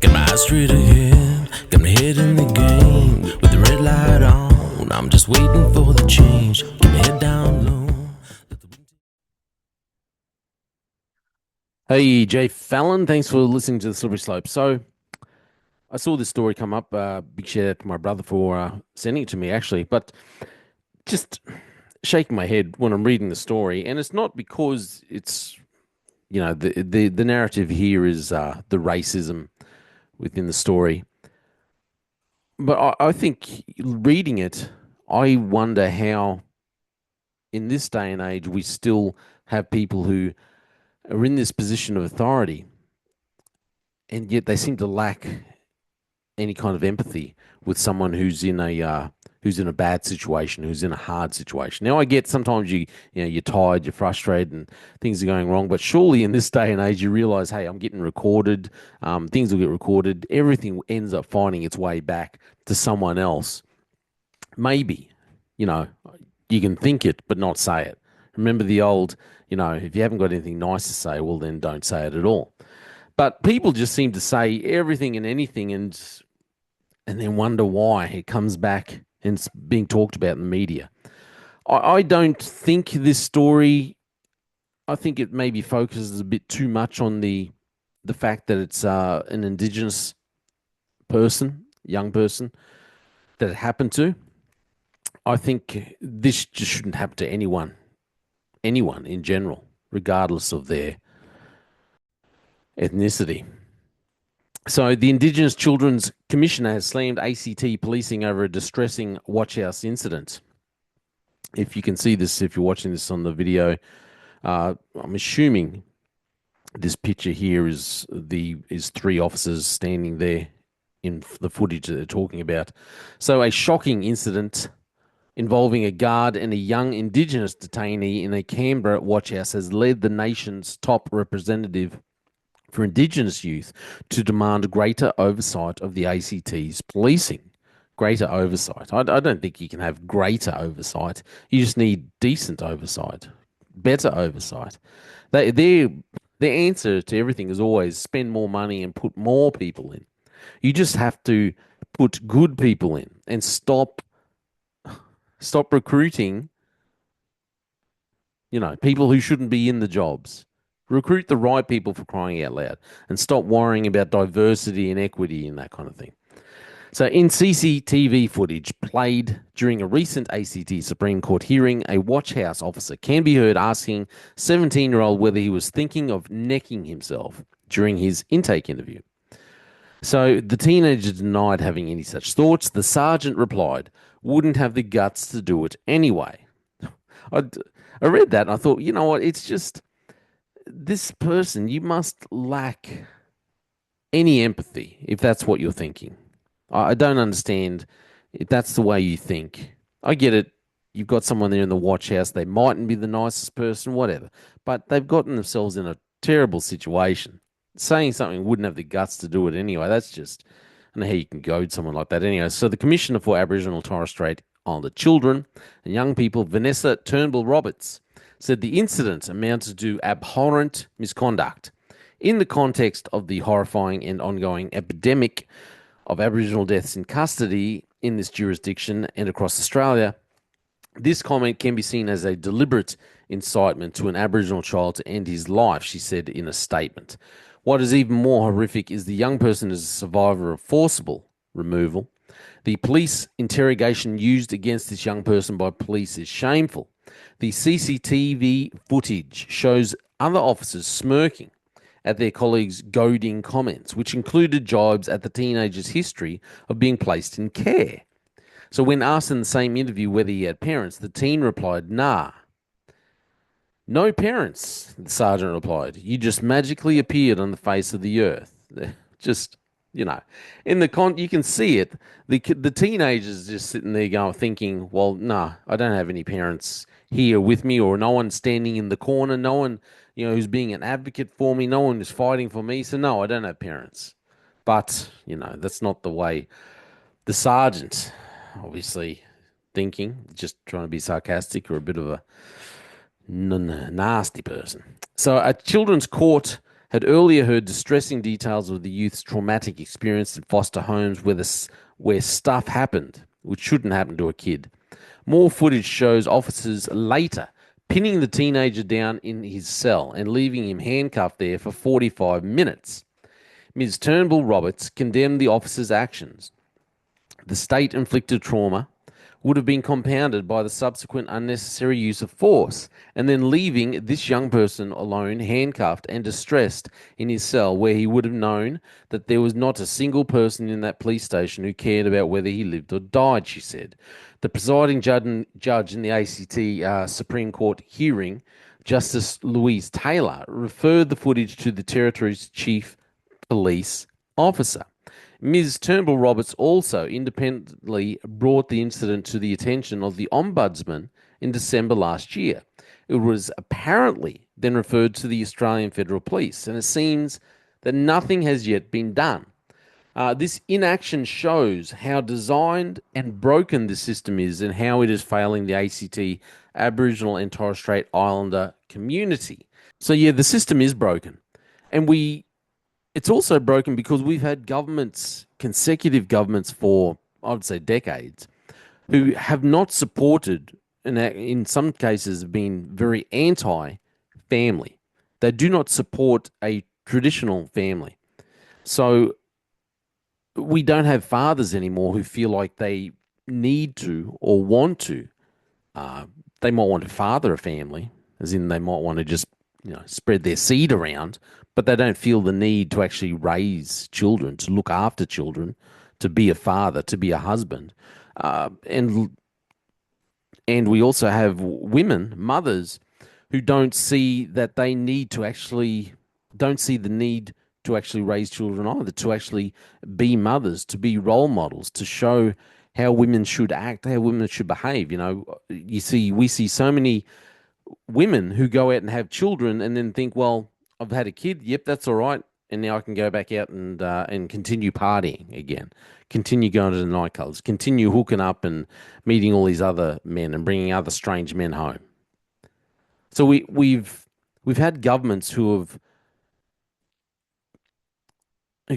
Got my eyes straight ahead, got my head in the game. With the red light on, I'm just waiting for the change. Keep my head down low. Hey, Jay Fallon, thanks for listening to the Slippery Slope. So, I saw this story come up. Big shout out to my brother for sending it to me, actually. But just shaking my head when I'm reading the story, and it's not because it's the narrative here is the racism within the story, but I think reading it, I wonder how in this day and age we still have people who are in this position of authority, and yet they seem to lack any kind of empathy with someone who's in a bad situation, who's in a hard situation. Now, I get sometimes you're tired, you're frustrated, and things are going wrong. But surely, in this day and age, you realize, hey, I'm getting recorded. Things will get recorded. Everything ends up finding its way back to someone else. Maybe, you know, you can think it, but not say it. Remember the old, if you haven't got anything nice to say, well, then don't say it at all. But people just seem to say everything and anything, and then wonder why it comes back and it's being talked about in the media. I don't think this story. I think it maybe focuses a bit too much on the fact that it's an Indigenous person, young person that it happened to. I think this just shouldn't happen to anyone in general, regardless of their ethnicity. So, the Indigenous Children's Commissioner has slammed ACT policing over a distressing watch house incident. If you can see this, if you're watching this on the video, I'm assuming this picture here is three officers standing there in the footage that they're talking about. So, a shocking incident involving a guard and a young Indigenous detainee in a Canberra watch house has led the nation's top representative for Indigenous youth to demand greater oversight of the ACT's policing. Greater oversight. I don't think you can have greater oversight. You just need decent oversight, better oversight. Their answer to everything is always spend more money and put more people in. You just have to put good people in and stop recruiting, people who shouldn't be in the jobs. Recruit the right people, for crying out loud, and stop worrying about diversity and equity and that kind of thing. So, in CCTV footage played during a recent ACT Supreme Court hearing, a watch house officer can be heard asking 17-year-old whether he was thinking of necking himself during his intake interview. So, the teenager denied having any such thoughts. The sergeant replied, wouldn't have the guts to do it anyway. I read that and I thought, you know what, it's just this person, you must lack any empathy if that's what you're thinking. I don't understand if that's the way you think. I get it. You've got someone there in the watch house. They mightn't be the nicest person, whatever, but they've gotten themselves in a terrible situation. Saying something wouldn't have the guts to do it anyway. That's just, I don't know how you can goad someone like that anyway. So the Commissioner for Aboriginal and Torres Strait Islander Children and Young People, Vanessa Turnbull Roberts, said the incident amounted to abhorrent misconduct in the context of the horrifying and ongoing epidemic of Aboriginal deaths in custody in this jurisdiction and across Australia. This comment can be seen as a deliberate incitement to an Aboriginal child to end his life, she said in a statement. What is even more horrific is the young person is a survivor of forcible removal. The police interrogation used against this young person by police is shameful. The CCTV footage shows other officers smirking at their colleagues' goading comments, which included jibes at the teenager's history of being placed in care. So when asked in the same interview whether he had parents, the teen replied, nah. No parents, the sergeant replied. You just magically appeared on the face of the earth. Just, in you can see it. The teenager's just sitting there going, thinking, well, no, I don't have any parents here with me, or no one standing in the corner, no one, who's being an advocate for me, no one is fighting for me. So no, I don't have parents. But, that's not the way the sergeant, obviously thinking, just trying to be sarcastic or a bit of a nasty person. So a children's court had earlier heard distressing details of the youth's traumatic experience in foster homes where stuff happened, which shouldn't happen to a kid. More footage shows officers later pinning the teenager down in his cell and leaving him handcuffed there for 45 minutes. Ms. Turnbull Roberts condemned the officers' actions. The state inflicted trauma would have been compounded by the subsequent unnecessary use of force, and then leaving this young person alone, handcuffed and distressed in his cell, where he would have known that there was not a single person in that police station who cared about whether he lived or died, she said. The presiding judge in the ACT Supreme Court hearing, Justice Louise Taylor, referred the footage to the Territory's chief police officer. Ms. Turnbull Roberts also independently brought the incident to the attention of the Ombudsman in December last year. It was apparently then referred to the Australian Federal Police, and it seems that nothing has yet been done. This inaction shows how designed and broken the system is and how it is failing the ACT Aboriginal and Torres Strait Islander community. So, yeah, the system is broken. And it's also broken because we've had governments, consecutive governments for, I would say, decades, who have not supported, and in some cases have been very anti-family. They do not support a traditional family. So we don't have fathers anymore who feel like they need to or want to. They might want to father a family, as in they might want to just spread their seed around, but they don't feel the need to actually raise children, to look after children, to be a father, to be a husband. And we also have women, mothers, who don't see that they need to actually, don't see the need to actually raise children either, to actually be mothers, to be role models, to show how women should act, how women should behave. We see so many women who go out and have children and then think, well, I've had a kid, yep, that's all right, and now I can go back out and continue partying again, continue going to the nightclubs, continue hooking up and meeting all these other men and bringing other strange men home. So we've had governments who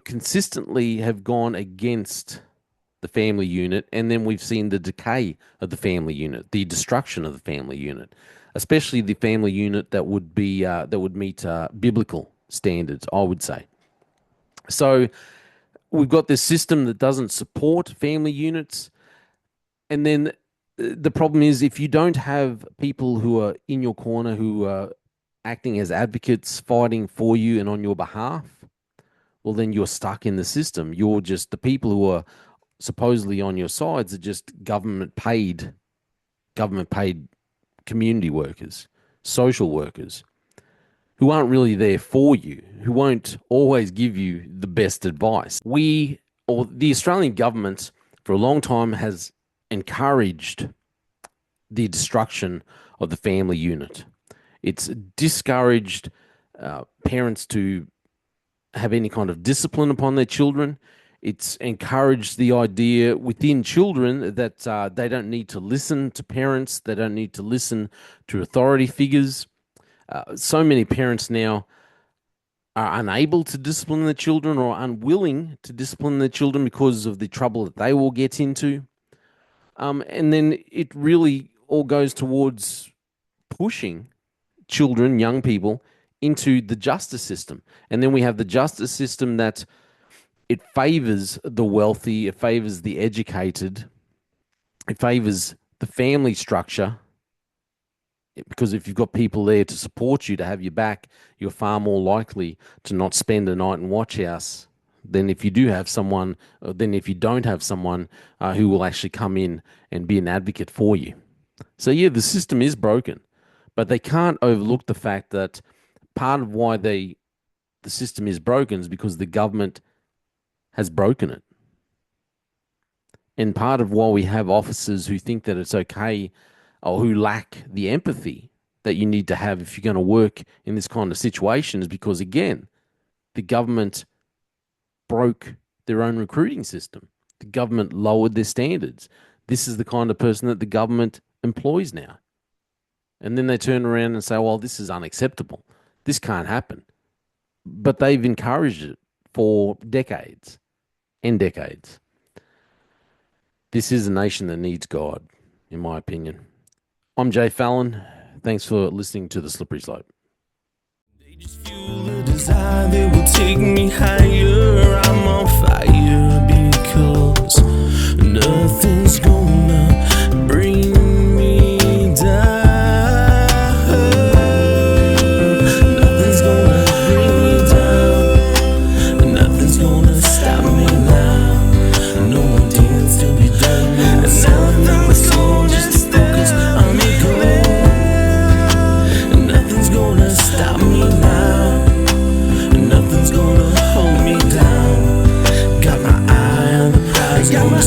consistently have gone against the family unit, and then we've seen the decay of the family unit, the destruction of the family unit, especially the family unit that would meet biblical standards, I would say. So we've got this system that doesn't support family units, and then the problem is if you don't have people who are in your corner who are acting as advocates, fighting for you and on your behalf, well, then you're stuck in the system. You're just the people who are supposedly on your sides are just government paid community workers, social workers, who aren't really there for you, who won't always give you the best advice. The Australian government for a long time has encouraged the destruction of the family unit. It's discouraged parents to have any kind of discipline upon their children. It's encouraged the idea within children that they don't need to listen to parents. They don't need to listen to authority figures. So many parents now are unable to discipline their children or unwilling to discipline their children because of the trouble that they will get into. And then it really all goes towards pushing children, young people, into the justice system. And then we have the justice system that it favors the wealthy, it favors the educated, it favors the family structure, because if you've got people there to support you, to have your back, you're far more likely to not spend a night in watch house than if you do have someone, than if you don't have someone who will actually come in and be an advocate for you. So yeah, the system is broken, but they can't overlook the fact that part of why the system is broken is because the government has broken it. And part of why we have officers who think that it's okay or who lack the empathy that you need to have if you're going to work in this kind of situation is because, again, the government broke their own recruiting system. The government lowered their standards. This is the kind of person that the government employs now. And then they turn around and say, well, this is unacceptable. This can't happen. but they've encouraged it for decades and decades. This is a nation that needs God, in my opinion. I'm Jay Fallon. Thanks for listening to The Slippery Slope. They just fuel a desire that will take me higher. I'm on fire because nothing's gonna bring me down. Nothing's gonna bring me down. Nothing's gonna stop me now. No more deals to be done. No more selling, no more soul, just to focus on the goal. Nothing's gonna stop me now. Nothing's gonna hold me down. Got my eye on the prize, gonna